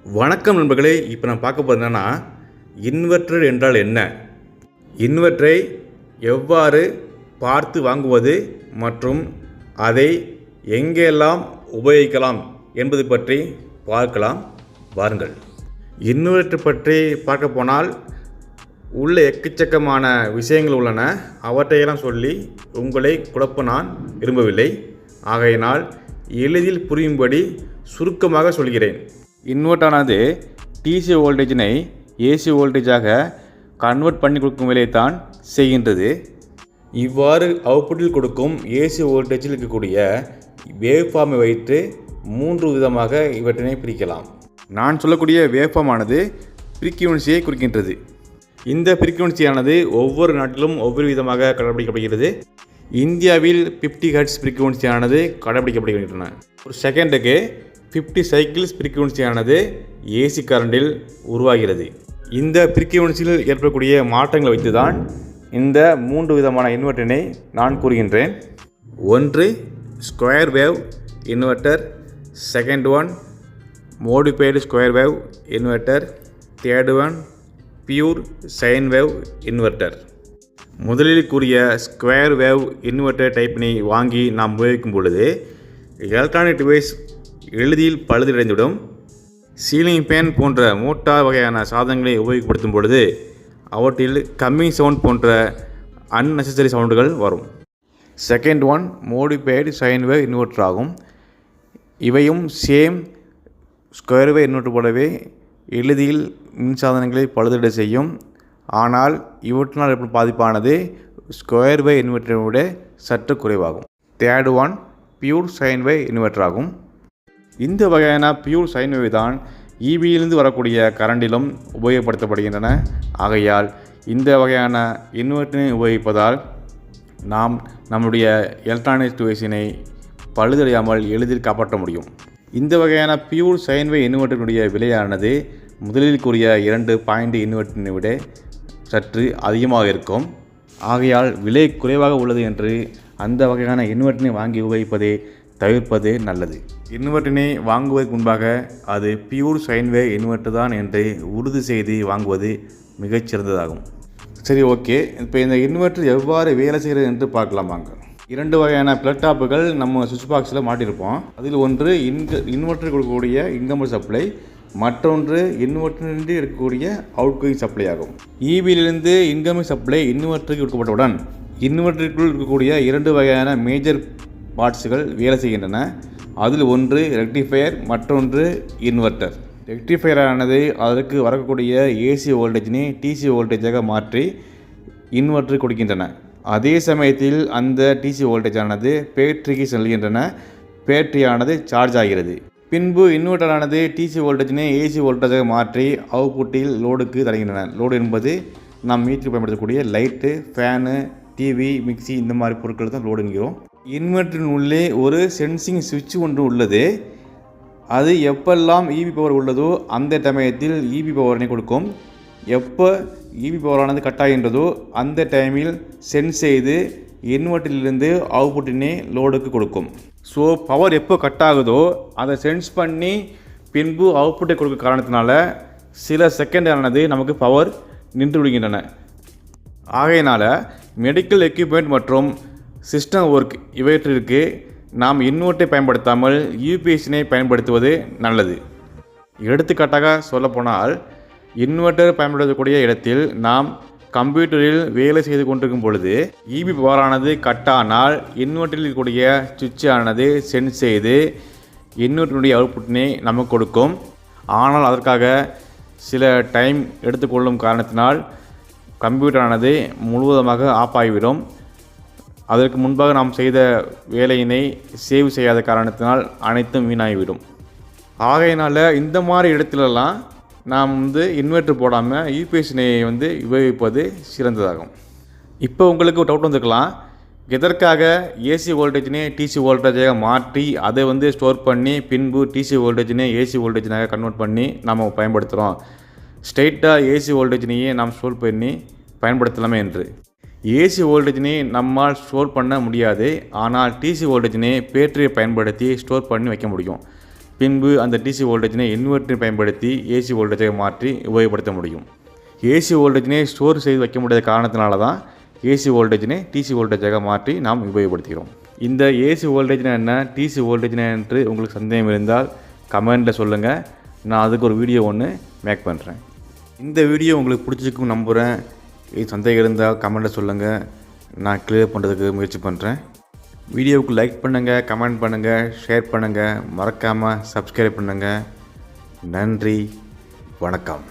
வணக்கம் நண்பர்களே. இப்போ நான் பார்க்க போகிறது என்னென்னா, இன்வெர்ட்டர் என்றால் என்ன, இன்வெர்ட்டரை எவ்வாறு பார்த்து வாங்குவது மற்றும் அதை எங்கெல்லாம் உபயோகிக்கலாம் என்பது பற்றி பார்க்கலாம். வாருங்கள். இன்வெர்ட்டர் பற்றி பார்க்க போனால் உள்ள எக்கச்சக்கமான விஷயங்கள் உள்ளன. அவற்றையெல்லாம் சொல்லி உங்களை குழப்ப நான் விரும்பவில்லை. ஆகையினால் எளிதில் புரியும்படி சுருக்கமாக சொல்கிறேன். இன்வெர்ட்டரானது டிசி வோல்டேஜினை ஏசி வோல்டேஜாக கன்வெர்ட் பண்ணி கொடுக்கும் வேலையை தான் செய்கின்றது. இவ்வாறு அவுட்புட்டில் கொடுக்கும் ஏசி வோல்டேஜில் இருக்கக்கூடிய வேவ் ஃபார்மை வைத்து 3 விதமாக இவற்றினை பிரிக்கலாம். நான் சொல்லக்கூடிய வேவ் ஃபார்மானது ஃப்ரீக்வன்சியை குறிக்கின்றது. இந்த ஃப்ரீக்வன்சியானது ஒவ்வொரு நாட்டிலும் ஒவ்வொரு விதமாக கடைபிடிக்கப்படுகிறது. இந்தியாவில் 50 ஹெர்ட்ஸ் ஃப்ரீக்வன்சியானது கடைபிடிக்கப்படுகின்றன. ஒரு செகண்டுக்கு 50 சைக்கிள்ஸ் ஃப்ரீக்வன்சியானது ஏசி கரண்டில் உருவாகிறது. இந்த ஃப்ரீக்வன்சியில் ஏற்படக்கூடிய மாற்றங்களை வைத்து தான் இந்த 3 விதமான இன்வெர்ட்டரினை நான் கூறுகின்றேன். ஒன்று square wave inverter, second one modified square wave inverter, third one pure sine wave inverter. முதலில் கூறிய ஸ்கொயர் வேவ் இன்வெர்ட்டர் டைப்பினை வாங்கி நாம் உபயோகிக்கும் பொழுது எலக்ட்ரானிக் டிவைஸ் எளிதில் பழுதடைந்துவிடும். சீலிங் ஃபேன் போன்ற மோட்டார் வகையான சாதனங்களை உபயோகப்படுத்தும் பொழுது அவற்றில் கம்மிங் சவுண்ட் போன்ற அன்னெசசரி சவுண்டுகள் வரும். Second one modified sine wave inverter ஆகும். இவையும் சேம் ஸ்கொயர் வேவ் இன்வெர்ட்டர் போலவே எளிதில் மின்சாதனங்களை பழுதடை செய்யும். ஆனால் இவற்றினால் ஏற்படும் பாதிப்பானது ஸ்கொயர் வேவ் இன்வெர்ட்டரை விட சற்று குறைவாகும். Third one pure sine wave inverter ஆகும். இந்த வகையான பியூர் சைன் வேவ் தான் ஈபியிலிருந்து வரக்கூடிய கரண்டிலும் உபயோகப்படுத்தப்படுகின்றன. ஆகையால் இந்த வகையான இன்வெர்ட்டரை உபயோகிப்பதால் நாம் நம்முடைய எலக்ட்ரானிக் டிவைஸினை பழுதடையாமல் எளிதில் காப்பாற்ற முடியும். இந்த வகையான பியூர் சைன் வேவ் இன்வெர்ட்டரினுடைய விலையானது முதலில் கூறிய 2 பாயிண்ட் இன்வெர்ட்டரினை விட சற்று அதிகமாக இருக்கும். ஆகையால் விலை குறைவாக உள்ளது என்று அந்த வகையான இன்வெர்ட்டரை வாங்கி உபயோகிப்பதை தவிர்ப்பது நல்லது. இன்வெர்ட்டரினை வாங்குவதற்கு முன்பாக அது பியூர் சைன் வேவ் இன்வெர்ட்டர் தான் என்று உறுதி செய்து வாங்குவது மிகச்சிறந்ததாகும். சரி, ஓகே. இப்போ இந்த இன்வெர்ட்டர் எவ்வாறு வேலை செய்கிறது என்று பார்க்கலாம் வாங்க. 2 வகையான பிளக் டாப்புகள் நம்ம சுவிட்ச் பாக்ஸில் மாட்டியிருப்போம். அதில் ஒன்று இன்வெர்ட்டர் கொடுக்கக்கூடிய இன்கமிங் சப்ளை, மற்றொன்று இன்வெர்ட்டரின்றி இருக்கக்கூடிய அவுட்கோயிங் சப்ளை ஆகும். ஈபியிலிருந்து இன்கமிங் சப்ளை இன்வெர்ட்டருக்கு கொடுக்கப்பட்டவுடன் இன்வெர்ட்டருக்குள் இருக்கக்கூடிய 2 வகையான மேஜர் பார்ட்ஸுகள் வேலை செய்கின்றன. அதில் ஒன்று ரெக்டிஃபையர், மற்றொன்று இன்வெர்ட்டர். ரெக்டிஃபையரானது அதற்கு வரக்கூடிய ஏசி வோல்டேஜினை டிசி வோல்டேஜாக மாற்றி இன்வெர்ட்டர் கொடுக்கின்றன. அதே சமயத்தில் அந்த டிசி வோல்டேஜானது பேட்டரிக்கு செல்கின்றன. பேட்டரியானது சார்ஜ் ஆகிறது. பின்பு இன்வெர்ட்டரானது டிசி வோல்டேஜினை ஏசி வோல்டேஜாக மாற்றி அவுட்புட்டில் லோடுக்கு தருகின்றன. லோடு என்பது நாம் வீட்டில் பயன்படுத்தக்கூடிய லைட்டு, ஃபேனு, டிவி, மிக்சி இந்த மாதிரி பொருட்கள் தான் லோடு என்கிறோம். இன்வெர்ட்டரின் உள்ளே ஒரு சென்சிங் சுவிட்ச் ஒன்று உள்ளது. அது எப்பெல்லாம் இபி பவர் உள்ளதோ அந்த சமயத்தில் இபி பவரினை கொடுக்கும். எப்போ இபி பவரானது கட் ஆகின்றதோ அந்த டைமில் சென்ஸ் செய்து இன்வெர்ட்டரிலிருந்து அவுட்புட்டினை லோடுக்கு கொடுக்கும். ஸோ பவர் எப்போ கட் ஆகுதோ அதை சென்ஸ் பண்ணி பின்பு அவுட்புட்டை கொடுக்க காரணத்தினால சில செகண்ட் ஆனது நமக்கு பவர் நின்று விடுகின்றன. ஆகையினால் மெடிக்கல் எக்யூப்மெண்ட் மற்றும் சிஸ்டம் ஒர்க் இவற்றிற்கு நாம் இன்வெர்ட்டரை பயன்படுத்தாமல் யூபிஎஸ்சினை பயன்படுத்துவது நல்லது. எடுத்துக்காட்டாக சொல்லப்போனால் இன்வெர்ட்டர் பயன்படுத்தக்கூடிய இடத்தில் நாம் கம்ப்யூட்டரில் வேலை செய்து கொண்டிருக்கும் பொழுது இபி பவரானது கட் ஆனால் இன்வெர்ட்டரில் இருக்கக்கூடிய சுவிட்ச் ஆனது சென்ஸ் செய்து இன்வெர்ட்டருடைய அவுட்புட்டினை நமக்கு கொடுக்கும். ஆனால் அதற்காக சில டைம் எடுத்துக்கொள்ளும் காரணத்தினால் கம்ப்யூட்டரானது முழுவதுமாக ஆஃப் ஆகிவிடும். அதற்கு முன்பாக நாம் செய்த வேலையினை சேவ் செய்யாத காரணத்தினால் அனைத்தும் வீணாகிவிடும். ஆகையினால் இந்த மாதிரி இடத்துலலாம் நாம் இன்வெர்ட்டர் போடாமல் யூபிஎஸ்சினை உபயோகிப்பது சிறந்ததாகும். இப்போ உங்களுக்கு ஒரு டவுட் வந்துருக்கலாம், எதற்காக ஏசி வோல்டேஜினை டிசி வோல்டேஜாக மாற்றி அதை ஸ்டோர் பண்ணி பின்பு டிசி வோல்டேஜினை ஏசி வோல்டேஜினாக கன்வெர்ட் பண்ணி நம்ம பயன்படுத்துகிறோம், ஸ்ட்ரெயிட்டாக ஏசி வோல்டேஜினையே நாம் ஸ்டோர் பண்ணி பயன்படுத்தலாமே என்று. ஏசி வோல்டேஜினை நம்மால் ஸ்டோர் பண்ண முடியாது. ஆனால் டிசி வோல்டேஜினை பேட்டரியை பயன்படுத்தி ஸ்டோர் பண்ணி வைக்க முடியும். பின்பு அந்த டிசி வோல்டேஜினை இன்வெர்ட்டரை பயன்படுத்தி ஏசி வோல்டேஜை மாற்றி உபயோகப்படுத்த முடியும். ஏசி வோல்டேஜினை ஸ்டோர் செய்து வைக்க முடியாத காரணத்தினால தான் ஏசி வோல்டேஜினை டிசி வோல்டேஜாக மாற்றி நாம் உபயோகப்படுத்துகிறோம். இந்த ஏசி வோல்டேஜ்னா என்ன, டிசி வோல்டேஜ்னா என்று உங்களுக்கு சந்தேகம் இருந்தால் கமெண்ட்டில் சொல்லுங்கள். நான் அதுக்கு ஒரு வீடியோ ஒன்று மேக் பண்ணுறேன். இந்த வீடியோ உங்களுக்கு பிடிச்சிருக்கும் நம்புகிறேன். இது சந்தேகம் இருந்தால் கமெண்ட்டில் சொல்லுங்கள், நான் கிளியர் பண்ணுறதுக்கு முயற்சி பண்ணுறேன். வீடியோவுக்கு லைக் பண்ணுங்கள், கமெண்ட் பண்ணுங்கள், ஷேர் பண்ணுங்கள், மறக்காமல் சப்ஸ்கிரைப் பண்ணுங்கள். நன்றி, வணக்கம்.